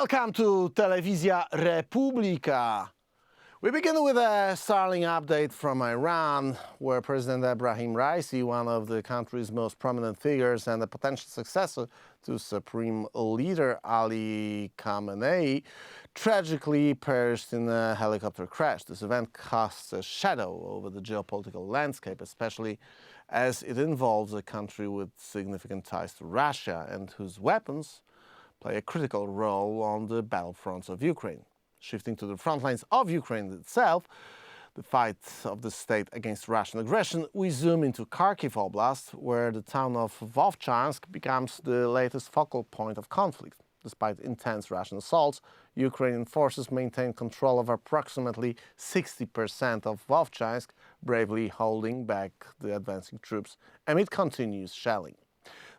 Welcome to Telewizja Republika. We begin with a startling update from Iran, where President Ebrahim Raisi, one of the country's most prominent figures and a potential successor to Supreme Leader Ali Khamenei, tragically perished in a helicopter crash. This event casts a shadow over the geopolitical landscape, especially as it involves a country with significant ties to Russia and whose weapons play a critical role on the battlefronts of Ukraine. Shifting to the front lines of Ukraine itself, the fight of the state against Russian aggression, we zoom into Kharkiv Oblast, where the town of Vovchansk becomes the latest focal point of conflict. Despite intense Russian assaults, Ukrainian forces maintain control of approximately 60% of Vovchansk, bravely holding back the advancing troops amid continuous shelling.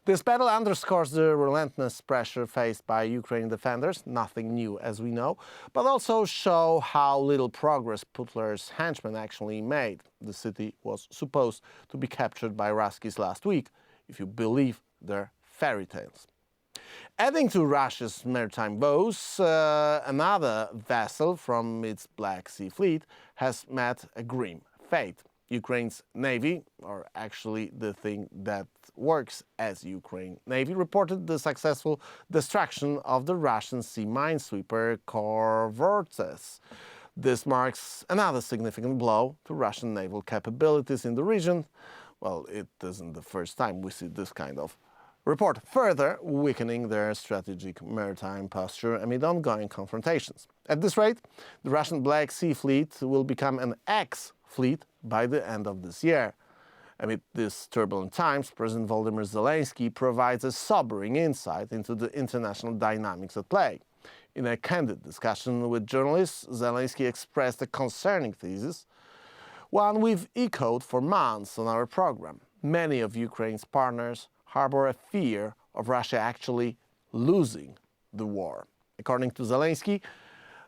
This battle underscores the relentless pressure faced by Ukrainian defenders, nothing new as we know, but also show how little progress Putler's henchmen actually made. The city was supposed to be captured by Ruskies last week, if you believe their fairy tales. Adding to Russia's maritime woes, another vessel from its Black Sea fleet has met a grim fate. Ukraine's Navy, or actually the thing that works as Ukraine Navy, reported the successful destruction of the Russian sea minesweeper Kovrovets. This marks another significant blow to Russian naval capabilities in the region. Well, it isn't the first time we see this kind of report, further weakening their strategic maritime posture amid ongoing confrontations. At this rate, the Russian Black Sea fleet will become an ex-fleet by the end of this year. Amid these turbulent times, President Volodymyr Zelensky provides a sobering insight into the international dynamics at play. In a candid discussion with journalists, Zelensky expressed a concerning thesis, one we've echoed for months on our program. Many of Ukraine's partners harbor a fear of Russia actually losing the war. According to Zelensky,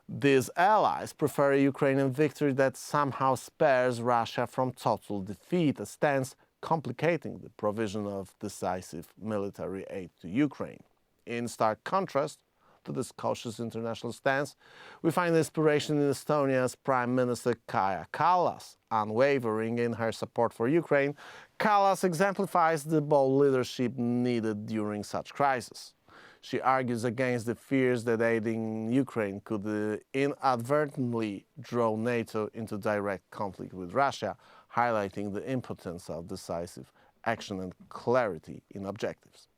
these allies prefer a Ukrainian victory that somehow spares Russia from total defeat, a stance complicating the provision of decisive military aid to Ukraine. In stark contrast to this cautious international stance, we find inspiration in Estonia's Prime Minister Kaja Kallas. Unwavering in her support for Ukraine, Kallas exemplifies the bold leadership needed during such crises. She argues against the fears that aiding Ukraine could inadvertently draw NATO into direct conflict with Russia, highlighting the impotence of decisive action and clarity in objectives.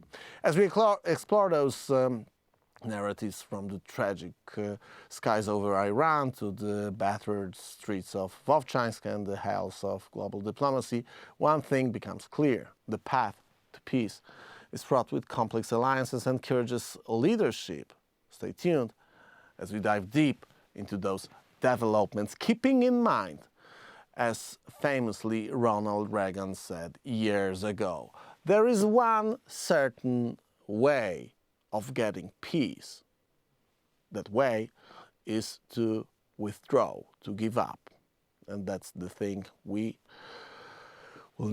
As we explore those narratives from the tragic skies over Iran to the battered streets of Vovchansk and the hells of global diplomacy, one thing becomes clear: the path to peace is fraught with complex alliances and courageous leadership. Stay tuned as we dive deep into those developments, keeping in mind, as famously Ronald Reagan said years ago, there is one certain way of getting peace. That way is to withdraw, to give up. And that's the thing we will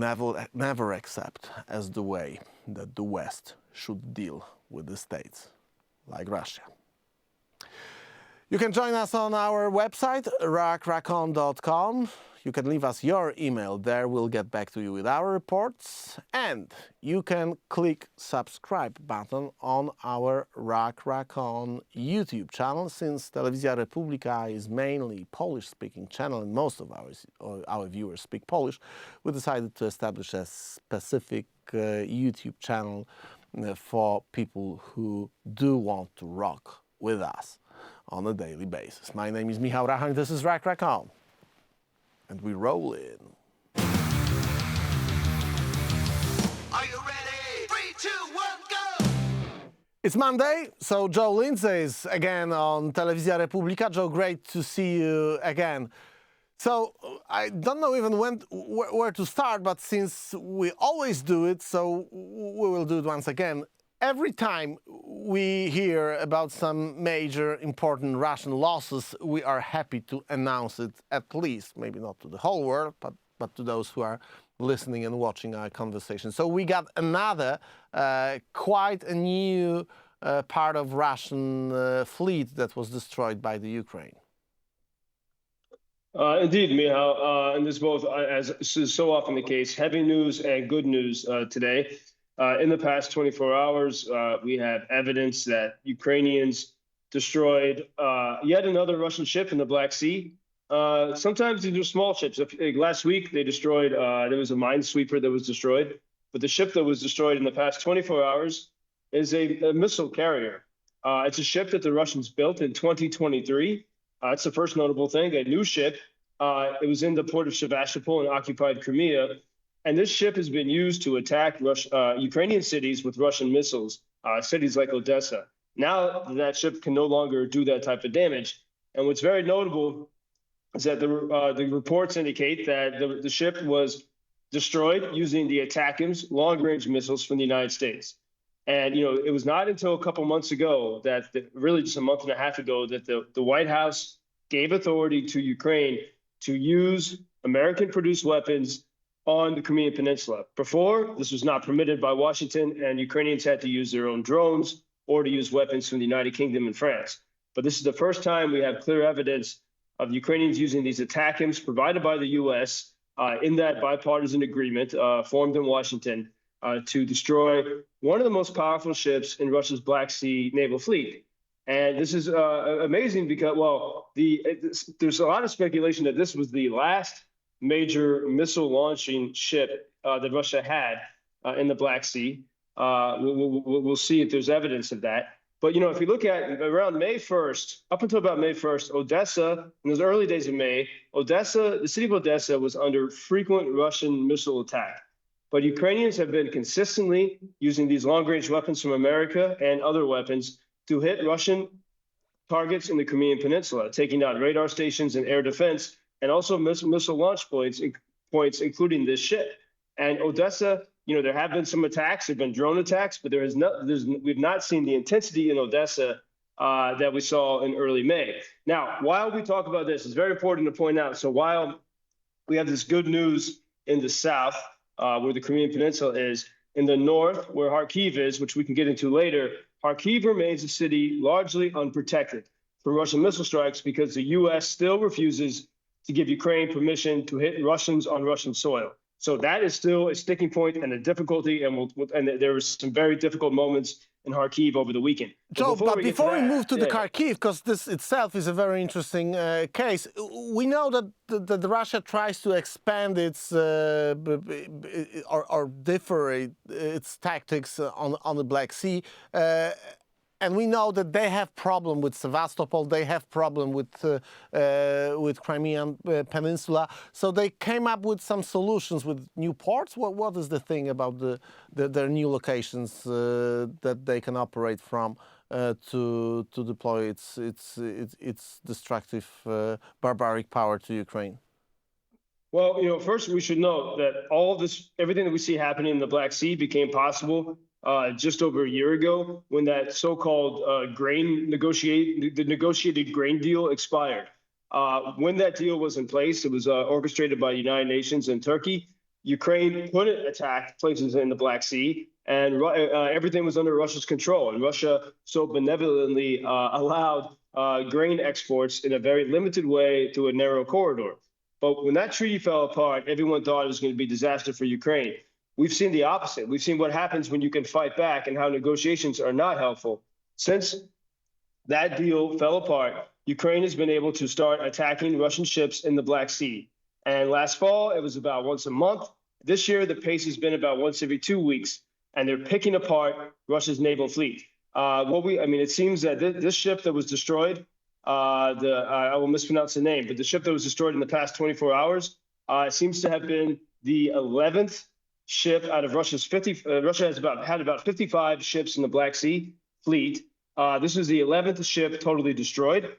never accept as the way that the West should deal with the states like Russia. You can join us on our website, rachon.com. You can leave us your email there. We'll get back to you with our reports. And you can click subscribe button on our Rachon YouTube channel. Since Telewizja Republika is mainly Polish-speaking channel and most of our viewers speak Polish, we decided to establish a specific YouTube channel for people who do want to rock with us on a daily basis. My name is Michał, and this is Rachon. And we roll in. Are you ready? 3, 2, 1, go! It's Monday, so Joe Lindsley is again on Telewizja Republika. Joe, great to see you again. So I don't know even where to start, but since we always do it, so we will do it once again. Every time we hear about some major important Russian losses, we are happy to announce it, at least, maybe not to the whole world, but to those who are listening and watching our conversation. So we got another quite a new part of Russian fleet that was destroyed by the Ukraine. Indeed, Michał, and this is both, as is so often the case, heavy news and good news today. In the past 24 hours, we have evidence that Ukrainians destroyed yet another Russian ship in the Black Sea. Sometimes these are small ships. Last week, they destroyed, there was a minesweeper that was destroyed, but the ship that was destroyed in the past 24 hours is a missile carrier. It's a ship that the Russians built in 2023. It's the first notable thing, a new ship. It was in the port of Sevastopol in occupied Crimea. And this ship has been used to attack Ukrainian cities with Russian missiles, cities like Odessa. Now that ship can no longer do that type of damage. And what's very notable is that the reports indicate that the ship was destroyed using the ATACMS long-range missiles from the United States. And, it was not until a couple months ago really just a month and a half ago, that the White House gave authority to Ukraine to use American-produced weapons on the Crimean Peninsula. Before, this was not permitted by Washington, and Ukrainians had to use their own drones or to use weapons from the United Kingdom and France. But this is the first time we have clear evidence of Ukrainians using these ATACMS provided by the U.S. In that bipartisan agreement formed in Washington to destroy one of the most powerful ships in Russia's Black Sea naval fleet. And this is amazing because, there's a lot of speculation that this was the last major missile launching ship that Russia had in the Black Sea. We'll see if there's evidence of that. But, if you look at around May 1st, up until about May 1st, Odessa, in those early days of May, the city of Odessa was under frequent Russian missile attack. But Ukrainians have been consistently using these long-range weapons from America and other weapons to hit Russian targets in the Crimean Peninsula, taking out radar stations and air defense, and also missile launch points, including this ship. And Odessa, there have been some attacks, there have been drone attacks, but we've not seen the intensity in Odessa that we saw in early May. Now, while we talk about this, it's very important to point out, so while we have this good news in the south, where the Crimean Peninsula is, in the north, where Kharkiv is, which we can get into later, Kharkiv remains a city largely unprotected from Russian missile strikes because the U.S. still refuses to give Ukraine permission to hit Russians on Russian soil. So that is still a sticking point and a difficulty, and there were some very difficult moments in Kharkiv over the weekend. Joe, but before we move to the Kharkiv, because this itself is a very interesting case, we know that Russia tries to expand its or differ its tactics on the Black Sea. And we know that they have problem with Sevastopol, they have problem with Crimean Peninsula. So they came up with some solutions with new ports. What is the thing about their new locations that they can operate from to deploy its destructive barbaric power to Ukraine? Well, first we should note that everything that we see happening in the Black Sea became possible just over a year ago when that so-called negotiated grain deal expired. When that deal was in place, it was orchestrated by the United Nations and Turkey. Ukraine couldn't attack places in the Black Sea, and everything was under Russia's control. And Russia so benevolently allowed grain exports in a very limited way through a narrow corridor. But when that treaty fell apart, everyone thought it was going to be a disaster for Ukraine. We've seen the opposite. We've seen what happens when you can fight back and how negotiations are not helpful. Since that deal fell apart, Ukraine has been able to start attacking Russian ships in the Black Sea. And last fall, it was about once a month. This year, the pace has been about once every 2 weeks, and they're picking apart Russia's naval fleet. It seems that this ship that was destroyed, I will mispronounce the name, but the ship that was destroyed in the past 24 hours seems to have been the 11th ship out of Russia's 50. Russia has had about 55 ships in the Black Sea fleet. This is the 11th ship totally destroyed.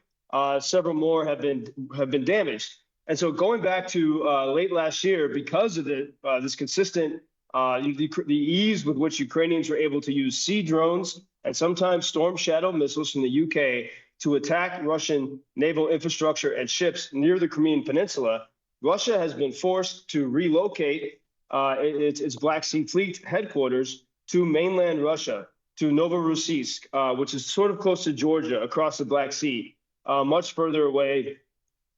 Several more have been damaged. And so going back to late last year, because of this consistent the ease with which Ukrainians were able to use sea drones and sometimes Storm Shadow missiles from the UK to attack Russian naval infrastructure and ships near the Crimean Peninsula, Russia has been forced to relocate its Black Sea Fleet headquarters to mainland Russia. to Novorossiysk, which is sort of close to Georgia, across the Black Sea, much further away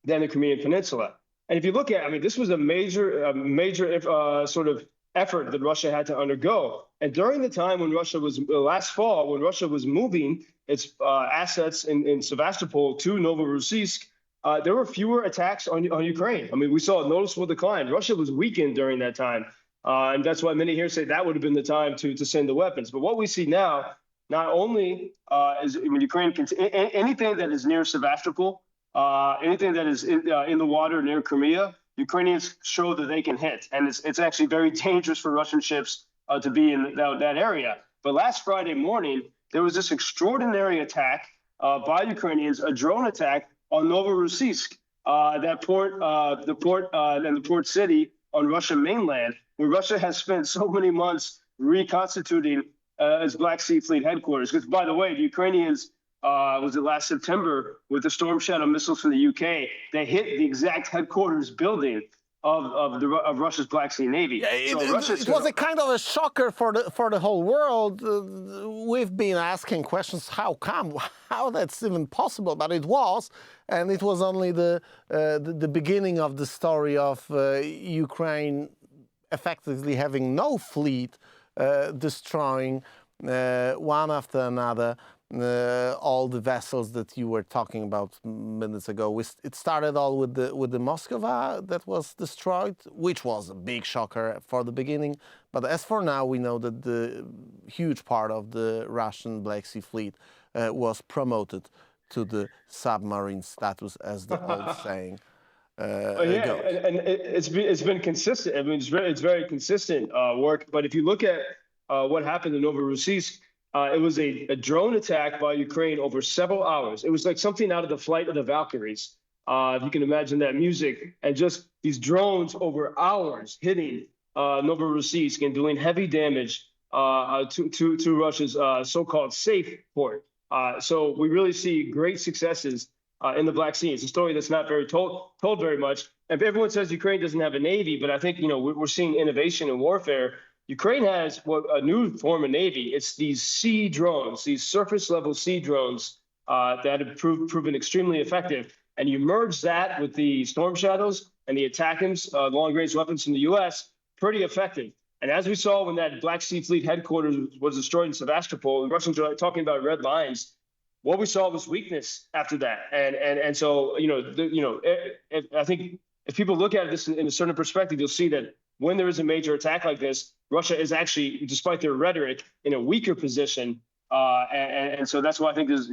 than the Crimean Peninsula. And if you look at, I mean, this was a major sort of effort that Russia had to undergo. And during the time when Russia was, last fall, when Russia was moving its assets in Sevastopol to Novorossiysk, there were fewer attacks on Ukraine. I mean, we saw a noticeable decline. Russia was weakened during that time. And that's why many here say that would have been the time to send the weapons. But what we see now, not only is when Ukraine, anything that is near Sevastopol, anything that is in the water near Crimea, Ukrainians show that they can hit. And it's actually very dangerous for Russian ships to be in that area. But last Friday morning, there was this extraordinary attack by Ukrainians, a drone attack on Novorossiysk, that port, the port and the port city on Russian mainland, where Russia has spent so many months reconstituting its Black Sea Fleet headquarters. Because, by the way, the Ukrainians, was it last September, with the Storm Shadow missiles from the UK, they hit the exact headquarters building of Russia's Black Sea Navy. Yeah, it was a kind of a shocker for the whole world. We've been asking questions, how come, how that's even possible, but it was, and it was only the beginning of the story of Ukraine effectively having no fleet, destroying one after another all the vessels that you were talking about minutes ago. It started all with the Moskva that was destroyed, which was a big shocker for the beginning. But as for now, we know that the huge part of the Russian Black Sea Fleet was promoted to the submarine status, as the old saying. Yeah, and it's been consistent. I mean, it's very consistent work. But if you look at what happened in Novorossiysk, it was a drone attack by Ukraine over several hours. It was like something out of the Flight of the Valkyries, if you can imagine that music, and just these drones over hours hitting Novorossiysk and doing heavy damage to Russia's so-called safe port. So we really see great successes in the Black Sea. It's a story that's not very told very much. And everyone says Ukraine doesn't have a navy, but I think we're seeing innovation in warfare. Ukraine has a new form of navy. It's these sea drones, these surface-level sea drones that have proven extremely effective. And you merge that with the Storm Shadows and the ATACMS, long-range weapons from the U.S., pretty effective. And as we saw when that Black Sea Fleet headquarters was destroyed in Sevastopol, the Russians are talking about red lines. What we saw was weakness after that. And so, I think if people look at this in a certain perspective, you'll see that when there is a major attack like this, Russia is actually, despite their rhetoric, in a weaker position. And so that's why I think there's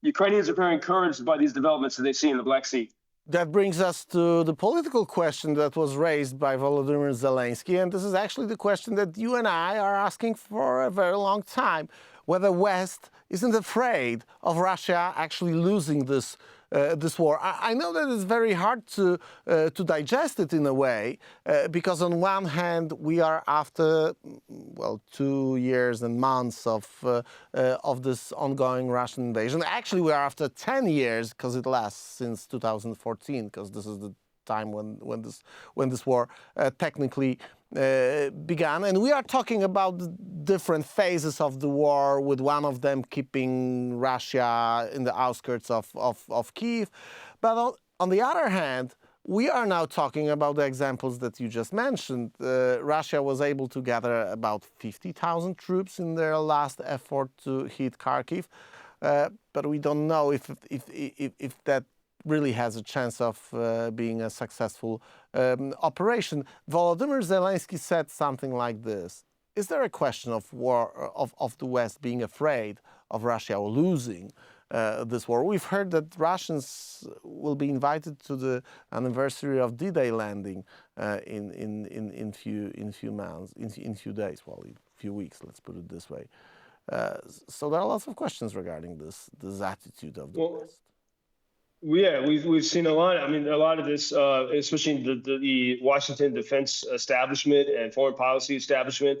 Ukrainians are very encouraged by these developments that they see in the Black Sea. That brings us to the political question that was raised by Volodymyr Zelensky. And this is actually the question that you and I are asking for a very long time, whether West isn't afraid of Russia actually losing this war. I know that it's very hard to digest it in a way, because on one hand we are after 2 years and months of this ongoing Russian invasion. Actually, we are after 10 years, because it lasts since 2014, because this is the time when this war technically began. And we are talking about the different phases of the war, with one of them keeping Russia in the outskirts of Kiev. But on the other hand, we are now talking about the examples that you just mentioned. Russia was able to gather about 50,000 troops in their last effort to hit Kharkiv. But we don't know if that really has a chance of being a successful operation. Volodymyr Zelensky said something like this: is there a question of war, of the West being afraid of Russia losing this war? We've heard that Russians will be invited to the anniversary of D-Day landing in few days, few weeks. Let's put it this way. So there are lots of questions regarding this attitude of the West. Yeah, we've seen a lot. I mean, a lot of this, especially the Washington defense establishment and foreign policy establishment,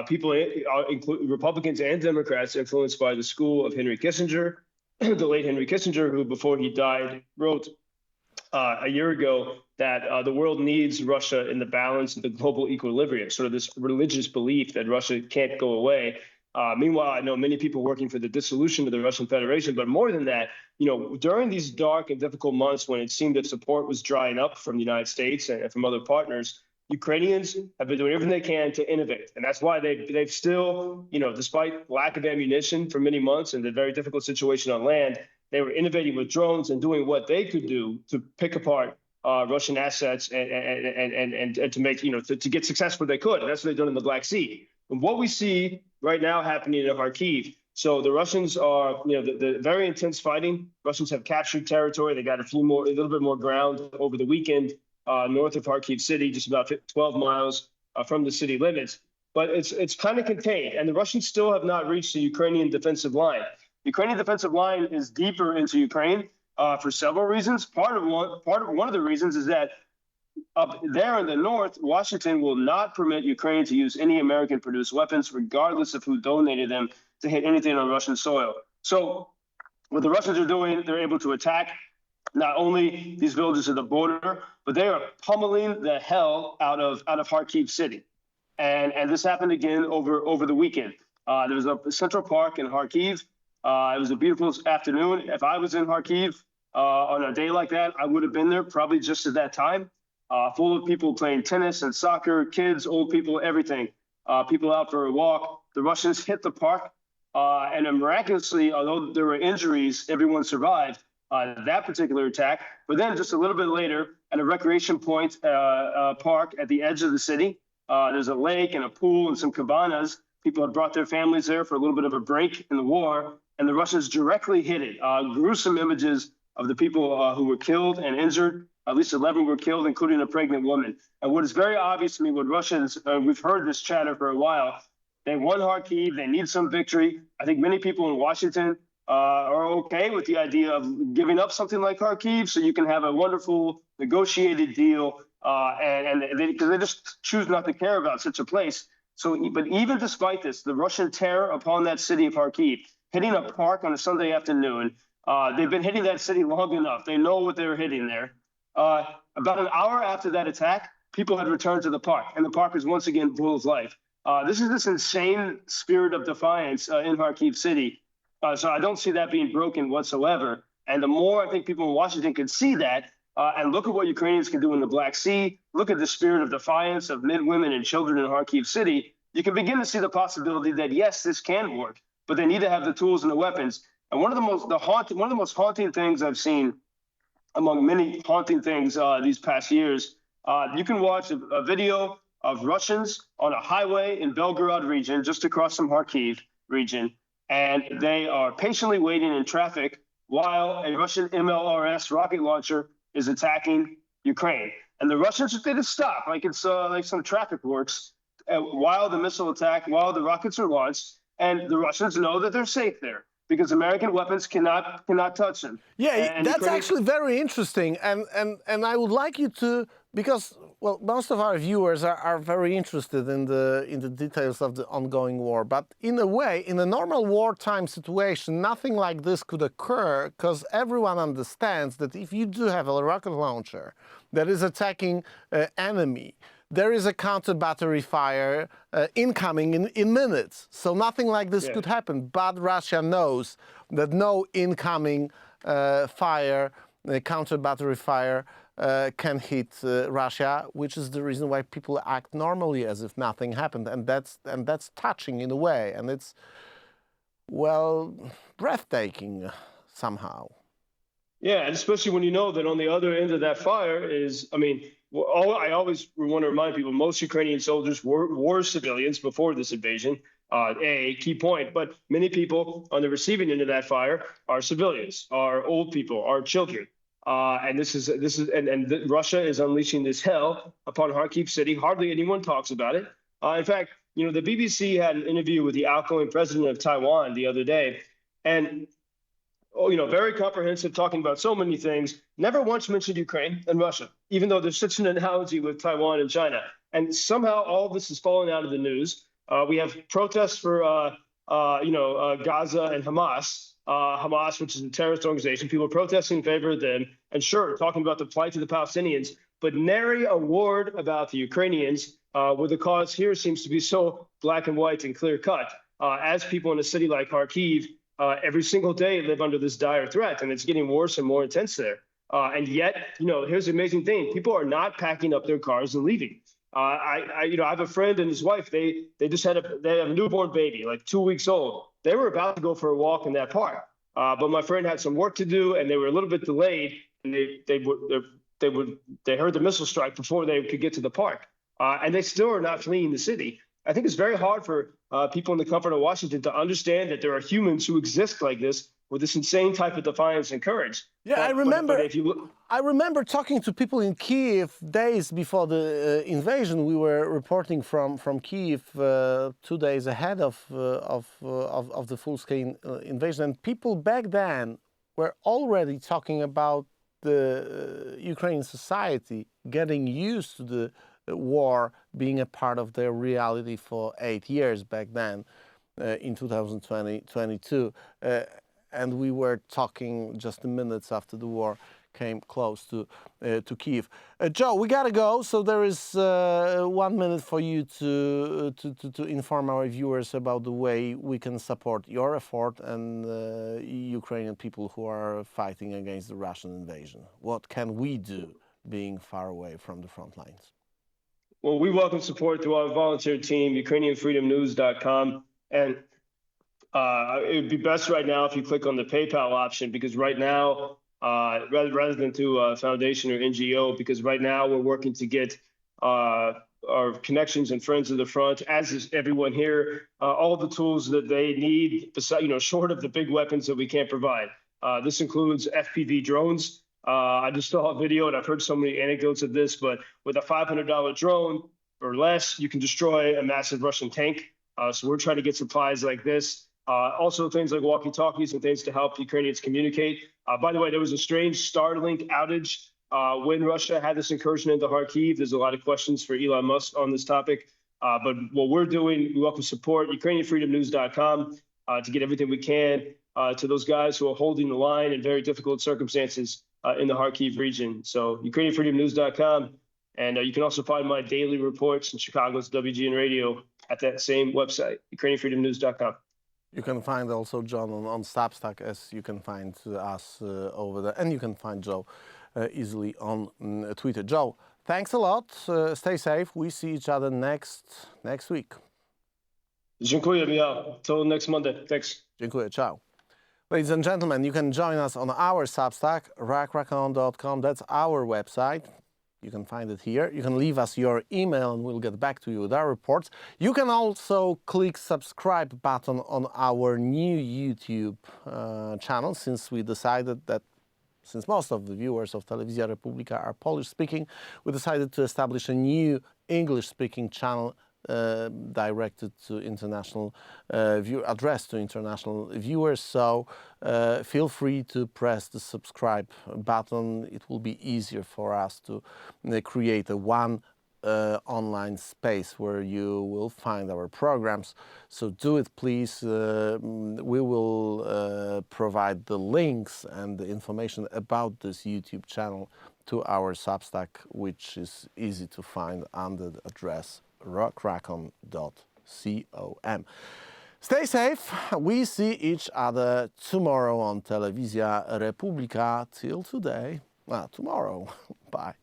people, include Republicans and Democrats, influenced by the school of Henry Kissinger, the late Henry Kissinger, who before he died wrote a year ago that the world needs Russia in the balance of the global equilibrium. Sort of this religious belief that Russia can't go away. Meanwhile, I know many people working for the dissolution of the Russian Federation, but more than that, during these dark and difficult months when it seemed that support was drying up from the United States and from other partners, Ukrainians have been doing everything they can to innovate. And that's why they've still, despite lack of ammunition for many months and the very difficult situation on land, they were innovating with drones and doing what they could do to pick apart Russian assets and to make, to get success where they could. And that's what they've done in the Black Sea. And what we see right now happening in Kharkiv, so the Russians are, the very intense fighting. Russians have captured territory. They got a little bit more ground over the weekend north of Kharkiv city, just about 12 miles from the city limits. But it's kind of contained, and the Russians still have not reached the Ukrainian defensive line. The Ukrainian defensive line is deeper into Ukraine for several reasons. One of the reasons is that up there in the north, Washington will not permit Ukraine to use any American-produced weapons, regardless of who donated them, to hit anything on Russian soil. So what the Russians are doing, they're able to attack not only these villages at the border, but they are pummeling the hell out of Kharkiv city. And this happened again over the weekend. There was a Central Park in Kharkiv. It was a beautiful afternoon. If I was in Kharkiv on a day like that, I would have been there probably just at that time. Full of people playing tennis and soccer, kids, old people, everything. People out for a walk. The Russians hit the park, and miraculously, although there were injuries, everyone survived that particular attack. But then just a little bit later, at a recreation point park at the edge of the city, there's a lake and a pool and some cabanas. People had brought their families there for a little bit of a break in the war, and the Russians directly hit it. Gruesome images of the people who were killed and injured. At least 11 were killed, including a pregnant woman. And what is very obvious to me, what Russians, we've heard this chatter for a while, they won Kharkiv, they need some victory. I think many people in Washington are okay with the idea of giving up something like Kharkiv so you can have a wonderful negotiated deal, because they just choose not to care about such a place. So, but even despite this, the Russian terror upon that city of Kharkiv, hitting a park on a Sunday afternoon, they've been hitting that city long enough. They know what they're hitting there. About an hour after that attack, people had returned to the park, and the park is once again full of life. This is this insane spirit of defiance in Kharkiv city. So I don't see that being broken whatsoever. And the more I think people in Washington can see that, and look at what Ukrainians can do in the Black Sea, look at the spirit of defiance of men, women, and children in Kharkiv city, you can begin to see the possibility that, yes, this can work, but they need to have the tools and the weapons. And one of the most haunting things I've seen, among many haunting things these past years, you can watch a video of Russians on a highway in Belgorod region, just across from Kharkiv region, and they are patiently waiting in traffic while a Russian MLRS rocket launcher is attacking Ukraine. And the Russians didn't stop, like it's like some traffic works, while the missile attack, while the rockets are launched, and the Russians know that they're safe there, because American weapons cannot touch them. Yeah, and that's Ukraine... actually very interesting, and I would like you to, because most of our viewers are very interested in the details of the ongoing war. But in a way, in a normal wartime situation, nothing like this could occur, because everyone understands that if you do have a rocket launcher that is attacking enemy, there is a counter-battery fire incoming in minutes. So nothing like this could happen. But Russia knows that no incoming fire, counter-battery fire, can hit Russia, which is the reason why people act normally as if nothing happened. And that's touching in a way. And it's, well, breathtaking somehow. Yeah, and especially when you know that on the other end of that fire is, I mean, I always want to remind people, most Ukrainian soldiers were civilians before this invasion, a key point. But many people on the receiving end of that fire are civilians, are old people, are children. And Russia is unleashing this hell upon Kharkiv city. Hardly anyone talks about it. In fact, the BBC had an interview with the outgoing president of Taiwan the other day, and very comprehensive, talking about so many things, never once mentioned Ukraine and Russia, even though there's such an analogy with Taiwan and China. And somehow all of this is falling out of the news. We have protests for, Gaza and Hamas, which is a terrorist organization. People are protesting in favor of them, and sure, talking about the plight of the Palestinians, but nary a word about the Ukrainians, where the cause here seems to be so black and white and clear cut. as people in a city like Kharkiv every single day live under this dire threat, and it's getting worse and more intense there. And yet, here's the amazing thing: people are not packing up their cars and leaving. I have a friend and his wife. They just had they have a newborn baby, like 2 weeks old. They were about to go for a walk in that park, but my friend had some work to do, and they were a little bit delayed. And they heard the missile strike before they could get to the park, and they still are not fleeing the city. I think it's very hard for people in the comfort of Washington to understand that there are humans who exist like this with this insane type of defiance and courage. Yeah, I remember talking to people in Kiev days before the invasion. We were reporting from Kiev 2 days ahead of the full-scale invasion, and people back then were already talking about the Ukrainian society getting used to the war being a part of their reality for 8 years back then in 2022. And we were talking just minutes after the war came close to Kyiv. Joe, we gotta go, so there is 1 minute for you to inform our viewers about the way we can support your effort and Ukrainian people who are fighting against the Russian invasion. What can we do being far away from the front lines? Well, we welcome support through our volunteer team, UkrainianFreedomNews.com, and it would be best right now if you click on the PayPal option, because right now, rather than through a foundation or NGO, because right now we're working to get our connections and friends of the front, as is everyone here, all the tools that they need, short of the big weapons that we can't provide. This includes FPV drones. I just saw a video, and I've heard so many anecdotes of this, but with a $500 drone or less, you can destroy a massive Russian tank. So we're trying to get supplies like this. Also things like walkie-talkies and things to help Ukrainians communicate. By the way, there was a strange Starlink outage when Russia had this incursion into Kharkiv. There's a lot of questions for Elon Musk on this topic. But what we're doing, we welcome support, UkrainianFreedomNews.com, to get everything we can to those guys who are holding the line in very difficult circumstances in the Kharkiv region. So UkrainianFreedomNews.com. And you can also find my daily reports in Chicago's WGN Radio at that same website, UkrainianFreedomNews.com. You can find also John on Substack, as you can find us over there. And you can find Joe easily on Twitter. Joe, thanks a lot. Stay safe. We see each other next week. Dziękuję, Michał. Till next Monday. Thanks. Dziękuję. Ciao. Ladies and gentlemen, you can join us on our Substack, rackracon.com. That's our website. You can find it here. You can leave us your email and we'll get back to you with our reports. You can also click subscribe button on our new YouTube channel, since we decided that, since most of the viewers of Telewizja Republika are Polish-speaking, we decided to establish a new English-speaking channel directed to international addressed to international viewers. So feel free to press the subscribe button. It will be easier for us to create a one online space where you will find our programs. So do it, please. We will provide the links and the information about this YouTube channel to our Substack, which is easy to find under the address rackracon.com. Stay safe. We see each other tomorrow on Telewizja Republika. Till today, tomorrow. Bye.